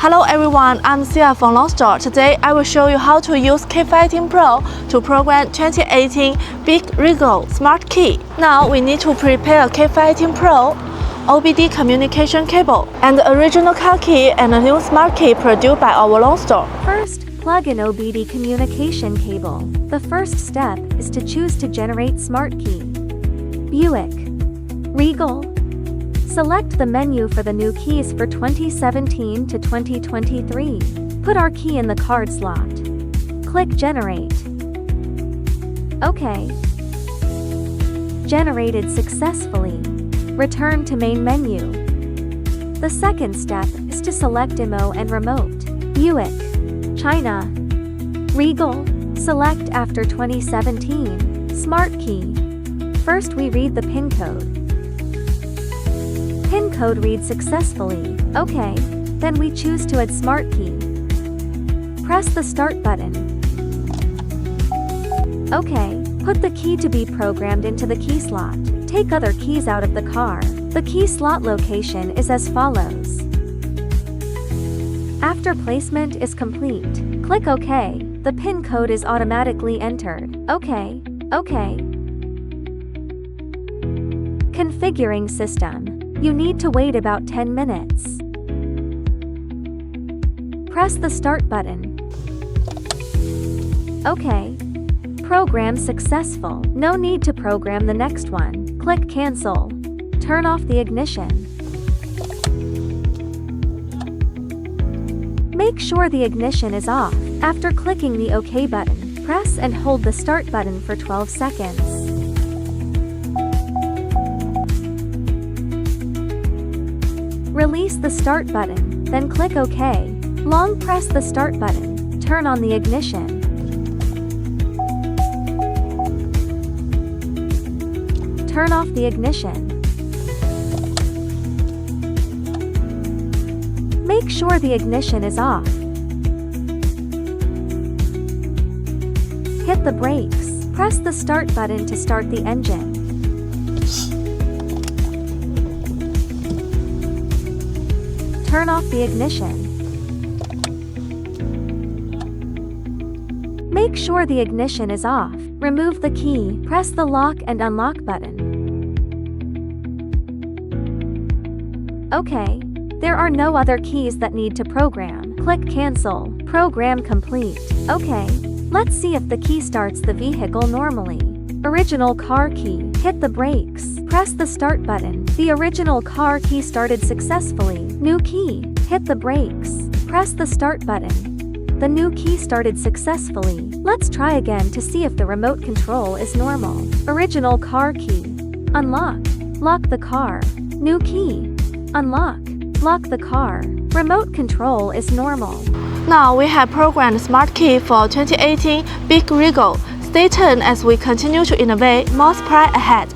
Hello everyone, I'm Sia from Lonsdor. Today I will show you how to use K518 PRO to program 2018 Buick Regal smart key. Now we need to prepare a K518 PRO, OBD communication cable, and the original car key and a new smart key produced by our Lonsdor. First, plug in OBD communication cable. The first step is to choose to generate smart key. Buick Regal. Select the menu for the new keys for 2017 to 2023. Put our key in the card slot. Click Generate. OK. Generated successfully. Return to main menu. The second step is to select IMO and remote. Buick China Regal. Select after 2017. Smart key. First we read the PIN code. PIN code reads successfully. OK. Then we choose to add smart key. Press the start button. OK. Put the key to be programmed into the key slot. Take other keys out of the car. The key slot location is as follows. After placement is complete, click OK. The PIN code is automatically entered. OK. OK. Configuring system. You need to wait about 10 minutes. Press the start button. OK. Program successful. No need to program the next one. Click cancel. Turn off the ignition. Make sure the ignition is off. After clicking the OK button, press and hold the start button for 12 seconds. Release the start button, then click OK. Long press the start button. Turn on the ignition. Turn off the ignition. Make sure the ignition is off. Hit the brakes. Press the start button to start the engine. Turn off the ignition. Make sure the ignition is off. Remove the key. Press the lock and unlock button. OK. There are no other keys that need to program. Click Cancel. Program complete. OK. Let's see if the key starts the vehicle normally. Original car key. Hit the brakes. Press the start button. The original car key started successfully. New key. Hit the brakes. Press the start button. The new key started successfully. Let's try again to see if the remote control is normal. Original car key. Unlock. Lock the car. New key. Unlock. Lock the car. Remote control is normal. Now we have programmed smart key for 2018 Buick Regal. Stay tuned as we continue to innovate more surprise ahead.